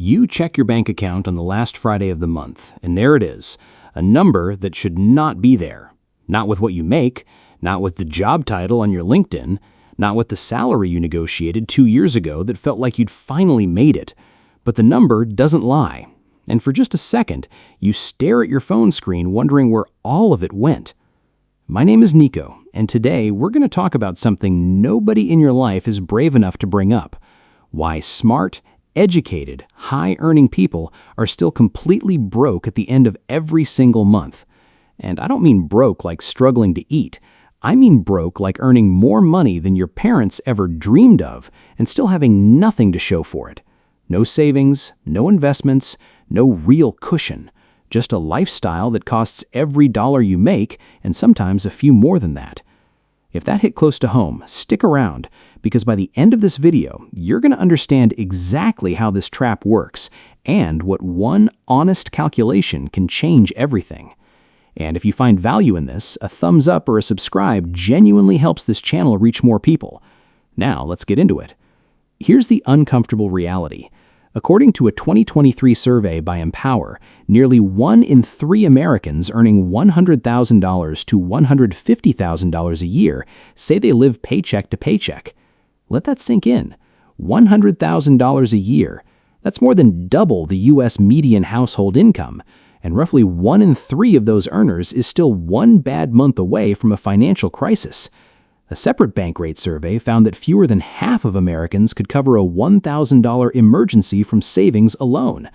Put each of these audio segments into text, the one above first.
You check your bank account on the last Friday of the month, and there it is, a number that should not be there. Not with what you make, not with the job title on your LinkedIn, not with the salary you negotiated 2 years ago that felt like you'd finally made it. But the number doesn't lie. And for just a second, you stare at your phone screen wondering where all of it went. My name is Nico, and today we're going to talk about something nobody in your life is brave enough to bring up. Why smart, educated, high-earning people are still completely broke at the end of every single month. And I don't mean broke like struggling to eat. I mean broke like earning more money than your parents ever dreamed of and still having nothing to show for it. No savings, no investments, no real cushion. Just a lifestyle that costs every dollar you make and sometimes a few more than that. If that hit close to home, stick around, because by the end of this video, you're going to understand exactly how this trap works and what one honest calculation can change everything. And if you find value in this, a thumbs up or a subscribe genuinely helps this channel reach more people. Now, let's get into it. Here's the uncomfortable reality. According to a 2023 survey by Empower, nearly 1 in 3 Americans earning $100,000 to $150,000 a year say they live paycheck to paycheck. Let that sink in. $100,000 a year. That's more than double the U.S. median household income, and roughly 1 in 3 of those earners is still one bad month away from a financial crisis. A separate Bankrate survey found that fewer than half of Americans could cover a $1,000 emergency from savings alone.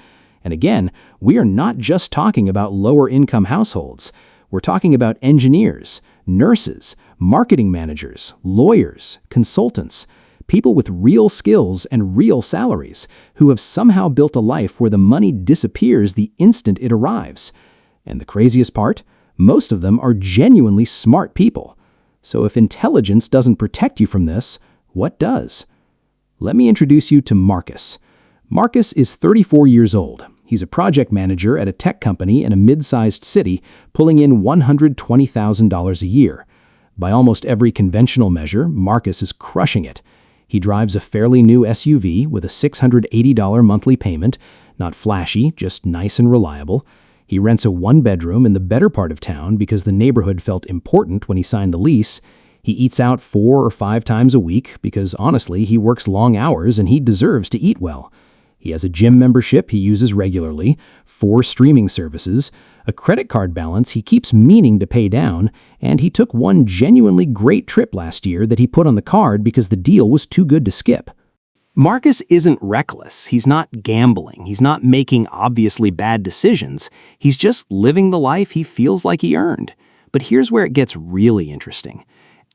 And again, we are not just talking about lower-income households. We're talking about engineers, nurses, marketing managers, lawyers, consultants, people with real skills and real salaries who have somehow built a life where the money disappears the instant it arrives. And the craziest part? Most of them are genuinely smart people. So if intelligence doesn't protect you from this, what does? Let me introduce you to Marcus. Marcus is 34 years old. He's a project manager at a tech company in a mid-sized city, pulling in $120,000 a year. By almost every conventional measure, Marcus is crushing it. He drives a fairly new SUV with a $680 monthly payment, not flashy, just nice and reliable. He rents a 1-bedroom in the better part of town because the neighborhood felt important when he signed the lease. He eats out 4 or 5 times a week because, honestly, he works long hours and he deserves to eat well. He has a gym membership he uses regularly, 4 streaming services, a credit card balance he keeps meaning to pay down, and he took one genuinely great trip last year that he put on the card because the deal was too good to skip. Marcus isn't reckless. He's not gambling. He's not making obviously bad decisions. He's just living the life he feels like he earned. But here's where it gets really interesting.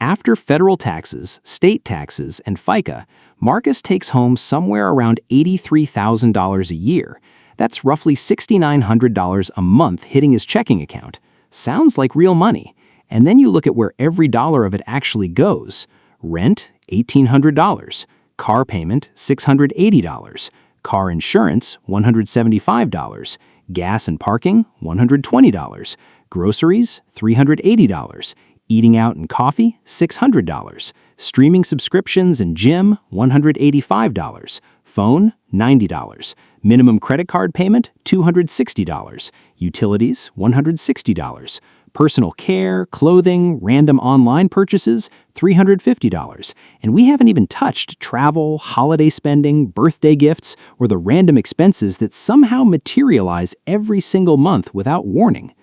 After federal taxes, state taxes, and FICA, Marcus takes home somewhere around $83,000 a year. That's roughly $6,900 a month hitting his checking account. Sounds like real money. And then you look at where every dollar of it actually goes. Rent, $1,800. Car payment, $680. Car insurance, $175. Gas and parking, $120. Groceries, $380. Eating out and coffee, $600. Streaming subscriptions and gym, $185. Phone, $90. Minimum credit card payment, $260. Utilities, $160. Personal care, clothing, random online purchases, $350. And we haven't even touched travel, holiday spending, birthday gifts, or the random expenses that somehow materialize every single month without warning.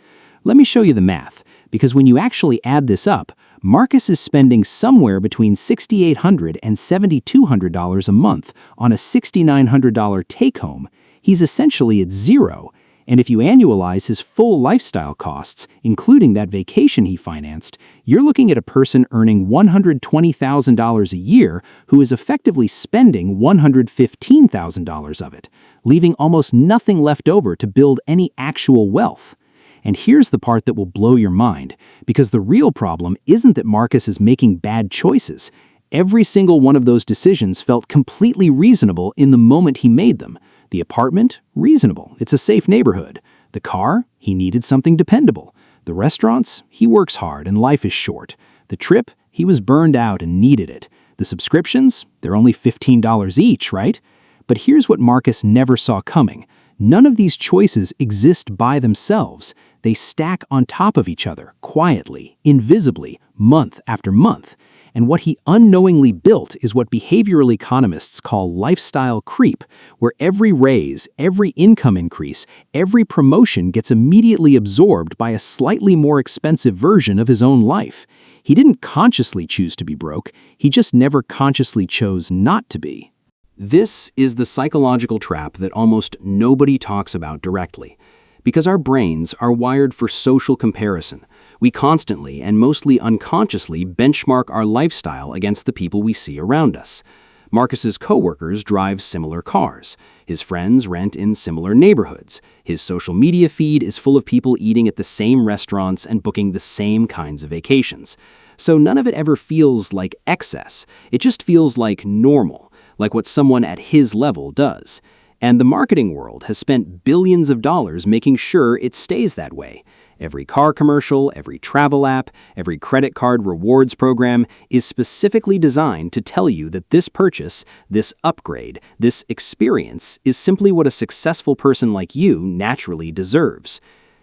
Let me show you the math, because when you actually add this up, Marcus is spending somewhere between $6,800 and $7,200 a month on a $6,900 take-home. He's essentially at zero. And if you annualize his full lifestyle costs, including that vacation he financed, you're looking at a person earning $120,000 a year who is effectively spending $115,000 of it, leaving almost nothing left over to build any actual wealth. And here's the part that will blow your mind, because the real problem isn't that Marcus is making bad choices. Every single one of those decisions felt completely reasonable in the moment he made them. The apartment? Reasonable. It's a safe neighborhood. The car? He needed something dependable. The restaurants? He works hard and life is short. The trip? He was burned out and needed it. The subscriptions? They're only $15 each, right? But here's what Marcus never saw coming. None of these choices exist by themselves. They stack on top of each other, quietly, invisibly, month after month. And what he unknowingly built is what behavioral economists call lifestyle creep, where every raise, every income increase, every promotion gets immediately absorbed by a slightly more expensive version of his own life. He didn't consciously choose to be broke, he just never consciously chose not to be. This is the psychological trap that almost nobody talks about directly. Because our brains are wired for social comparison, we constantly and mostly unconsciously benchmark our lifestyle against the people we see around us. Marcus's coworkers drive similar cars. His friends rent in similar neighborhoods. His social media feed is full of people eating at the same restaurants and booking the same kinds of vacations. So none of it ever feels like excess. It just feels like normal, like what someone at his level does. And the marketing world has spent billions of dollars making sure it stays that way. Every car commercial, every travel app, every credit card rewards program is specifically designed to tell you that this purchase, this upgrade, this experience is simply what a successful person like you naturally deserves.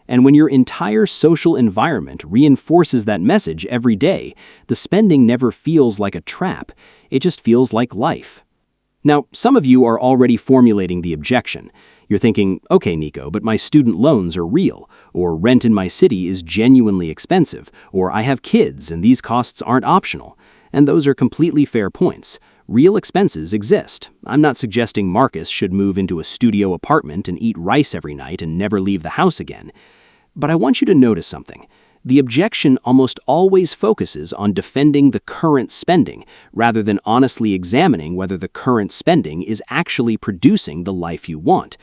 And when your entire social environment reinforces that message every day, the spending never feels like a trap. It just feels like life. Now, some of you are already formulating the objection. You're thinking, okay, Nico, but my student loans are real, or rent in my city is genuinely expensive, or I have kids and these costs aren't optional. And those are completely fair points. Real expenses exist. I'm not suggesting Marcus should move into a studio apartment and eat rice every night and never leave the house again. But I want you to notice something. The objection almost always focuses on defending the current spending, rather than honestly examining whether the current spending is actually producing the life you want.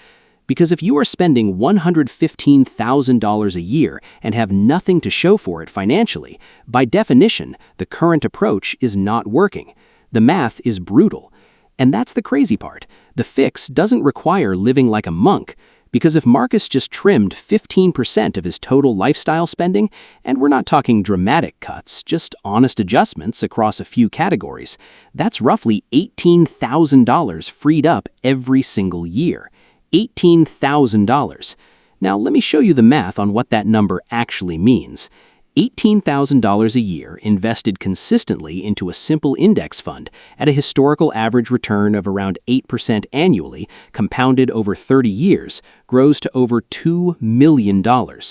Because if you are spending $115,000 a year and have nothing to show for it financially, by definition, the current approach is not working. The math is brutal. And that's the crazy part. The fix doesn't require living like a monk. Because if Marcus just trimmed 15% of his total lifestyle spending, and we're not talking dramatic cuts, just honest adjustments across a few categories, that's roughly $18,000 freed up every single year. $18,000. Now let me show you the math on what that number actually means. $18,000 a year invested consistently into a simple index fund at a historical average return of around 8% annually, compounded over 30 years, grows to over $2 million. $2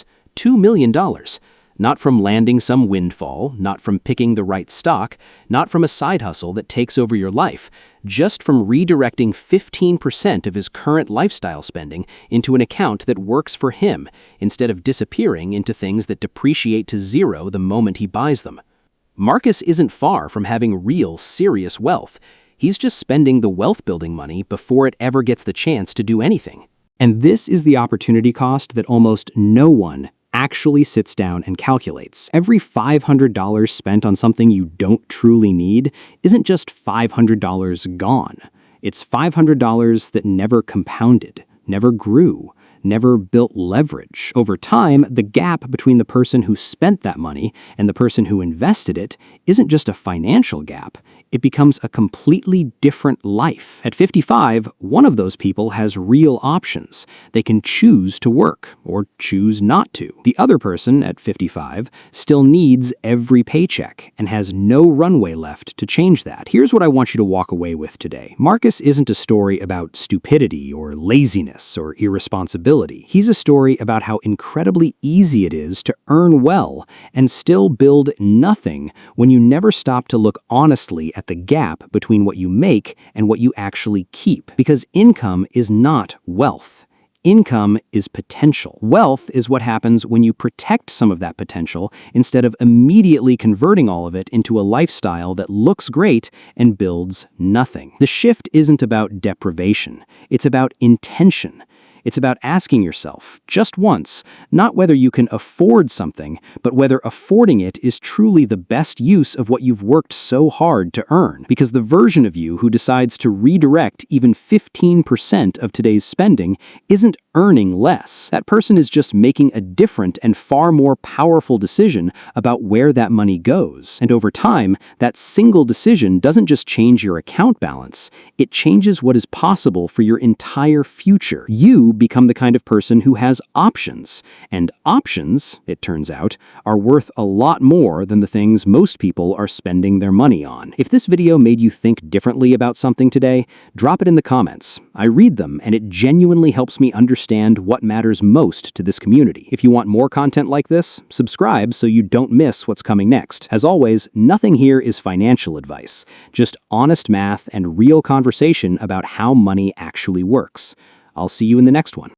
million. Not from landing some windfall, not from picking the right stock, not from a side hustle that takes over your life, just from redirecting 15% of his current lifestyle spending into an account that works for him, instead of disappearing into things that depreciate to zero the moment he buys them. Marcus isn't far from having real, serious wealth. He's just spending the wealth-building money before it ever gets the chance to do anything. And this is the opportunity cost that almost no one actually sits down and calculates. Every $500 spent on something you don't truly need isn't just $500 gone. It's $500 that never compounded, never grew, never built leverage. Over time, the gap between the person who spent that money and the person who invested it isn't just a financial gap. It becomes a completely different life. At 55, one of those people has real options. They can choose to work or choose not to. The other person, at 55, still needs every paycheck and has no runway left to change that. Here's what I want you to walk away with today. Marcus isn't a story about stupidity or laziness or irresponsibility. He's a story about how incredibly easy it is to earn well and still build nothing when you never stop to look honestly at the gap between what you make and what you actually keep. Because income is not wealth. Income is potential. Wealth is what happens when you protect some of that potential instead of immediately converting all of it into a lifestyle that looks great and builds nothing. The shift isn't about deprivation. It's about intention. It's about asking yourself, just once, not whether you can afford something, but whether affording it is truly the best use of what you've worked so hard to earn. Because the version of you who decides to redirect even 15% of today's spending isn't earning less. That person is just making a different and far more powerful decision about where that money goes. And over time, that single decision doesn't just change your account balance, it changes what is possible for your entire future. You become the kind of person who has options. And options, it turns out, are worth a lot more than the things most people are spending their money on. If this video made you think differently about something today, drop it in the comments. I read them, and it genuinely helps me understand what matters most to this community. If you want more content like this, subscribe so you don't miss what's coming next. As always, nothing here is financial advice, just honest math and real conversation about how money actually works. I'll see you in the next one.